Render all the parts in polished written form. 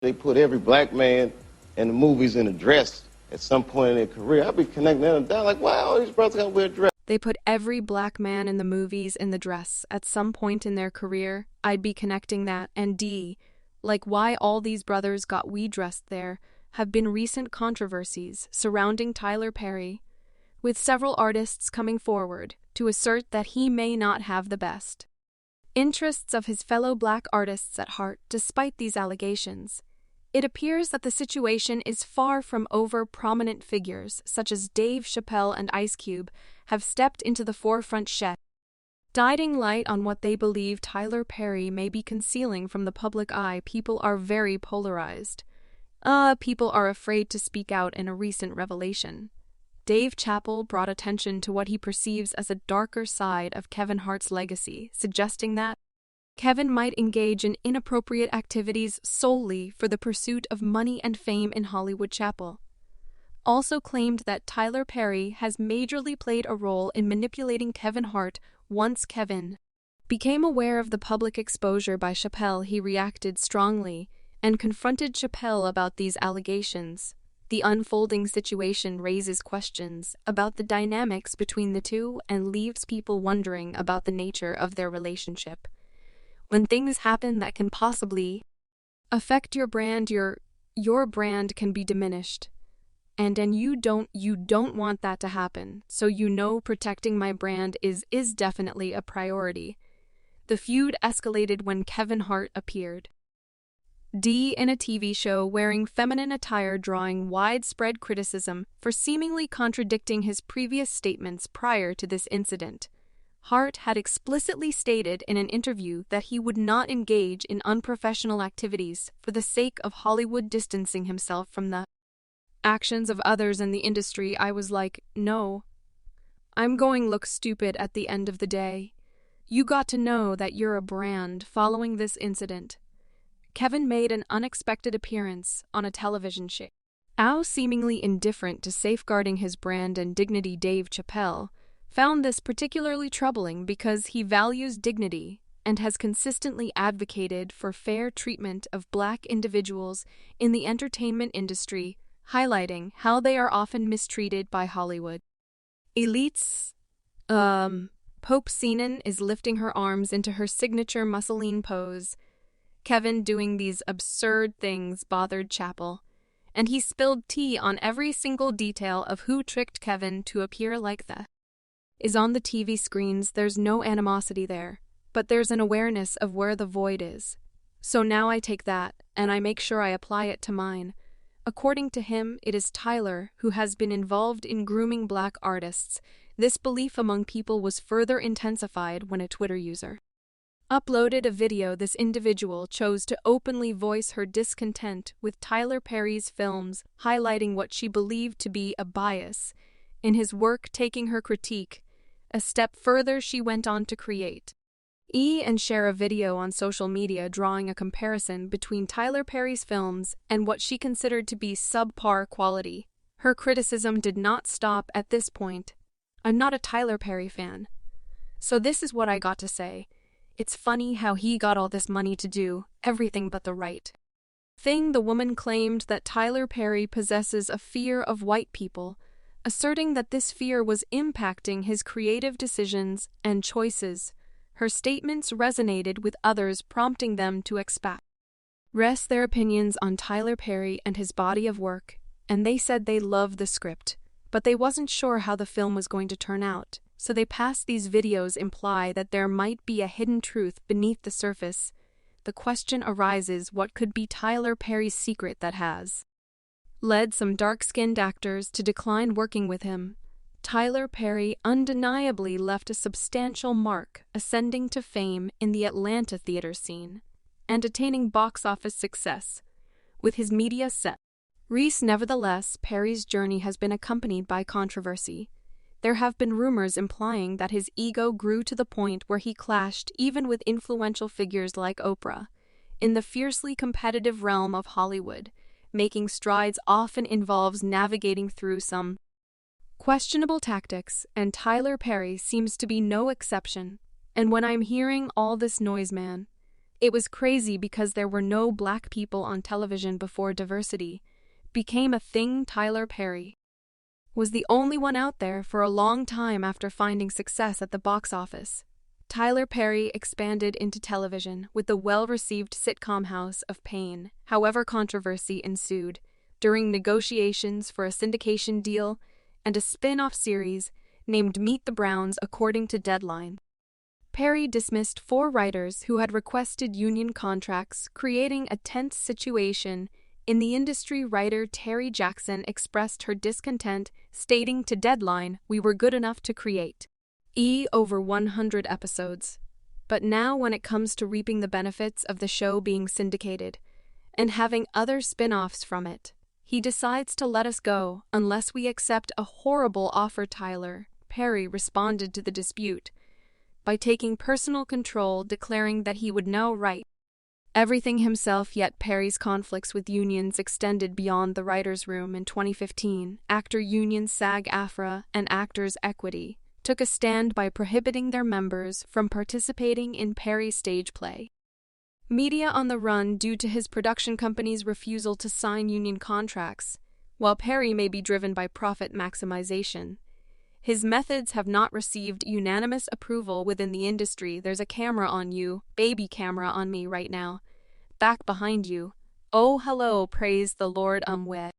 They put every black man in the movies in a dress at some point in their career. I'd be connecting them down like, wow, these brothers got to wear a dress. They put every black man in the movies in the dress at some point in their career. I'd be connecting that. And D, like why all these brothers got we dressed there, have been recent controversies surrounding Tyler Perry, with several artists coming forward to assert that he may not have the best interests of his fellow black artists at heart despite these allegations. It appears that the situation is far from over. Prominent figures such as Dave Chapelle and Ice Cube have stepped into the forefront, shedding light on what they believe Tyler Perry may be concealing from the public eye. People are very polarized. People are afraid to speak out in a recent revelation. Dave Chapelle brought attention to what he perceives as a darker side of Kevin Hart's legacy, suggesting that Kevin might engage in inappropriate activities solely for the pursuit of money and fame in Hollywood. Chapelle also claimed that Tyler Perry has majorly played a role in manipulating Kevin Hart. Once Kevin became aware of the public exposure by Chapelle, he reacted strongly and confronted Chapelle about these allegations. The unfolding situation raises questions about the dynamics between the two and leaves people wondering about the nature of their relationship. When things happen that can possibly affect your brand, your brand can be diminished. And you don't want that to happen. So protecting my brand is definitely a priority. The feud escalated when Kevin Hart appeared D in a TV show wearing feminine attire, drawing widespread criticism for seemingly contradicting his previous statements prior to this incident. Hart had explicitly stated in an interview that he would not engage in unprofessional activities for the sake of Hollywood, distancing himself from the actions of others in the industry. I was like, no, I'm going look stupid at the end of the day. You got to know that you're a brand. Following this incident, Kevin made an unexpected appearance on a television show. Seemingly indifferent to safeguarding his brand and dignity, Dave Chapelle found this particularly troubling because he values dignity and has consistently advocated for fair treatment of black individuals in the entertainment industry, highlighting how they are often mistreated by Hollywood elites. Pope Sinan is lifting her arms into her signature muscle-lean pose. Kevin doing these absurd things bothered Chapelle, and he spilled tea on every single detail of who tricked Kevin to appear like that. Is on the TV screens. There's no animosity there, but there's an awareness of where the void is. So now I take that, and I make sure I apply it to mine. According to him, it is Tyler who has been involved in grooming black artists. This belief among people was further intensified when a Twitter user uploaded a video. This individual chose to openly voice her discontent with Tyler Perry's films, highlighting what she believed to be a bias in his work. Taking her critique a step further, she went on to create and share a video on social media drawing a comparison between Tyler Perry's films and what she considered to be subpar quality. Her criticism did not stop at this point. I'm not a Tyler Perry fan, so this is what I got to say. It's funny how he got all this money to do everything but the right thing. The woman claimed that Tyler Perry possesses a fear of white people, asserting that this fear was impacting his creative decisions and choices. Her statements resonated with others, prompting them to express their opinions on Tyler Perry and his body of work, and they said they loved the script, but they wasn't sure how the film was going to turn out, so they passed. These videos imply that there might be a hidden truth beneath the surface. The question arises, what could be Tyler Perry's secret that has led some dark-skinned actors to decline working with him? Tyler Perry undeniably left a substantial mark, ascending to fame in the Atlanta theater scene and attaining box office success with his media set. Nevertheless, Perry's journey has been accompanied by controversy. There have been rumors implying that his ego grew to the point where he clashed even with influential figures like Oprah. In the fiercely competitive realm of Hollywood, making strides often involves navigating through some questionable tactics, and Tyler Perry seems to be no exception. And when I'm hearing all this noise, man, It was crazy because there were no black people on television before diversity became a thing. Tyler Perry was the only one out there for a long time after finding success at the box office. Tyler Perry expanded into television with the well-received sitcom House of Pain. However, controversy ensued during negotiations for a syndication deal and a spin-off series named Meet the Browns, according to Deadline. Perry dismissed 4 writers who had requested union contracts, creating a tense situation in the industry. Writer Terry Jackson expressed her discontent, stating to Deadline, "We were good enough to create over 100 episodes. But now when it comes to reaping the benefits of the show being syndicated and having other spin-offs from it, he decides to let us go unless we accept a horrible offer." Tyler Perry responded to the dispute by taking personal control, declaring that he would now write everything himself. Yet Perry's conflicts with unions extended beyond the writers' room. In 2015, actor union SAG-AFTRA and Actors Equity took a stand by prohibiting their members from participating in Perry's stage play Media on the Run due to his production company's refusal to sign union contracts. While Perry may be driven by profit maximization, his methods have not received unanimous approval within the industry. "There's a camera on you, baby camera on me right now. Back behind you. Oh, hello, praise the Lord. We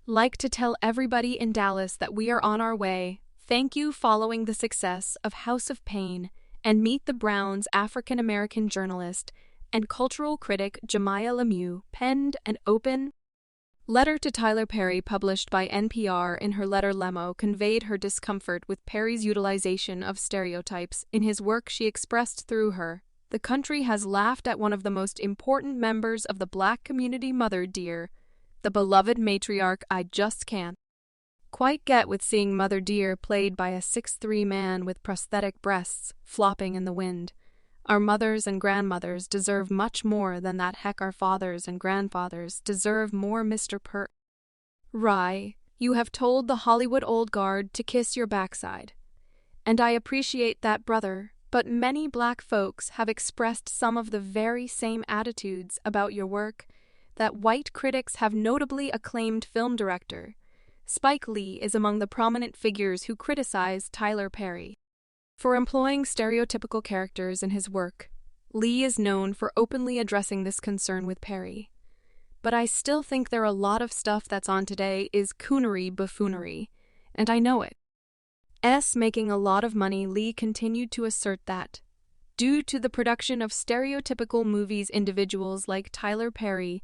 like to tell everybody in Dallas that we are on our way. Thank you." Following the success of House of Pain and Meet the Browns, African-American journalist and cultural critic Jemiah Lemieux penned an open letter to Tyler Perry, published by NPR. In her letter, Lemieux conveyed her discomfort with Perry's utilization of stereotypes in his work. She expressed through her, "The country has laughed at one of the most important members of the black community, Mother Dear, the beloved matriarch. I just can't quite get with seeing Mother Dear played by a 6'3" man with prosthetic breasts flopping in the wind. Our mothers and grandmothers deserve much more than that. Heck, our fathers and grandfathers deserve more. Mr. Rye, you have told the Hollywood old guard to kiss your backside. And I appreciate that, brother, but many black folks have expressed some of the very same attitudes about your work that white critics have. Notably acclaimed film director Spike Lee is among the prominent figures who criticize Tyler Perry for employing stereotypical characters in his work. Lee is known for openly addressing this concern with Perry. "But I still think there are a lot of stuff that's on today is coonery buffoonery, and I know it. Making a lot of money." Lee continued to assert that, due to the production of stereotypical movies, individuals like Tyler Perry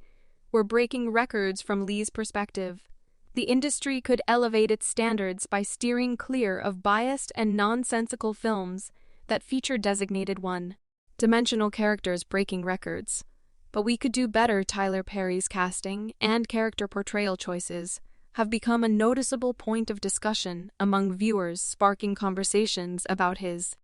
were breaking records. From Lee's perspective, the industry could elevate its standards by steering clear of biased and nonsensical films that feature designated one-dimensional characters breaking records. But we could do better. Tyler Perry's casting and character portrayal choices have become a noticeable point of discussion among viewers, sparking conversations about his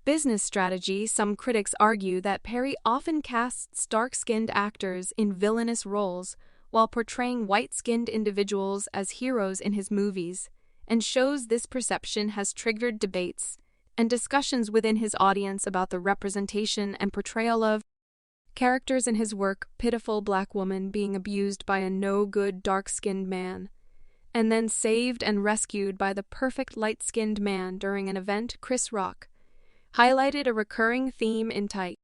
business strategy. Some critics argue that Perry often casts dark-skinned actors in villainous roles while portraying white-skinned individuals as heroes in his movies, and shows this perception has triggered debates and discussions within his audience about the representation and portrayal of characters in his work. Pitiful black woman being abused by a no-good dark-skinned man, and then saved and rescued by the perfect light-skinned man during an event. Chris Rock highlighted a recurring theme in Tyler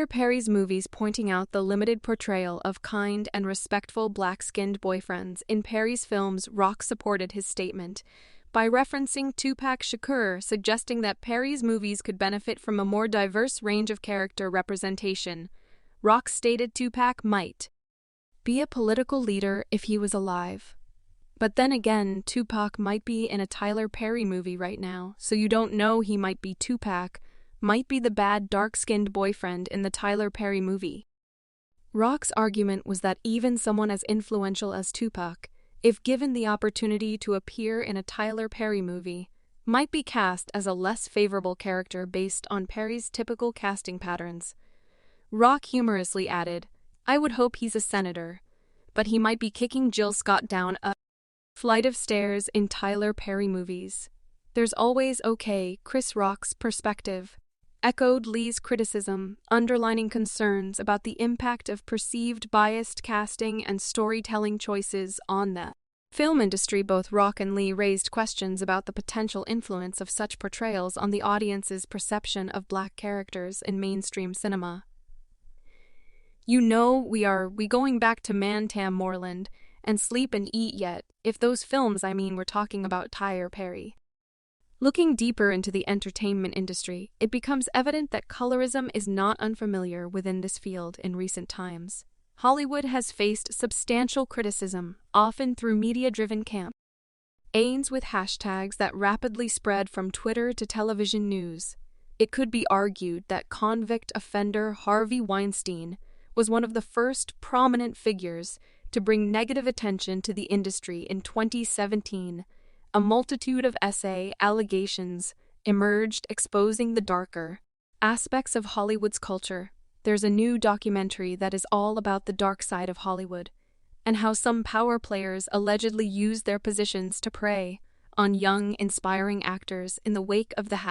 Perry's movies, pointing out the limited portrayal of kind and respectful black-skinned boyfriends. In Perry's films, Rock supported his statement by referencing Tupac Shakur, suggesting that Perry's movies could benefit from a more diverse range of character representation. Rock stated Tupac might be a political leader if he was alive. But then again, Tupac might be in a Tyler Perry movie right now, so you don't know. He might be Tupac, might be the bad dark-skinned boyfriend in the Tyler Perry movie. Rock's argument was that even someone as influential as Tupac, if given the opportunity to appear in a Tyler Perry movie, might be cast as a less favorable character based on Perry's typical casting patterns. Rock humorously added, "I would hope he's a senator, but he might be kicking Jill Scott down a flight of stairs in Tyler Perry movies." There's always Chris Rock's perspective. echoed Lee's criticism, underlining concerns about the impact of perceived biased casting and storytelling choices on the film industry. Both Rock and Lee raised questions about the potential influence of such portrayals on the audience's perception of black characters in mainstream cinema. "You know, we going back to Mantam Moreland and Sleep and Eat Yet, if those films we're talking about Tyler Perry." Looking deeper into the entertainment industry, it becomes evident that colorism is not unfamiliar within this field in recent times. Hollywood has faced substantial criticism, often through media-driven campaigns with hashtags that rapidly spread from Twitter to television news. It could be argued that convict offender Harvey Weinstein was one of the first prominent figures to bring negative attention to the industry in 2017. A multitude of allegations emerged exposing the darker aspects of Hollywood's culture. There's a new documentary that is all about the dark side of Hollywood and how some power players allegedly used their positions to prey on young, inspiring actors in the wake of the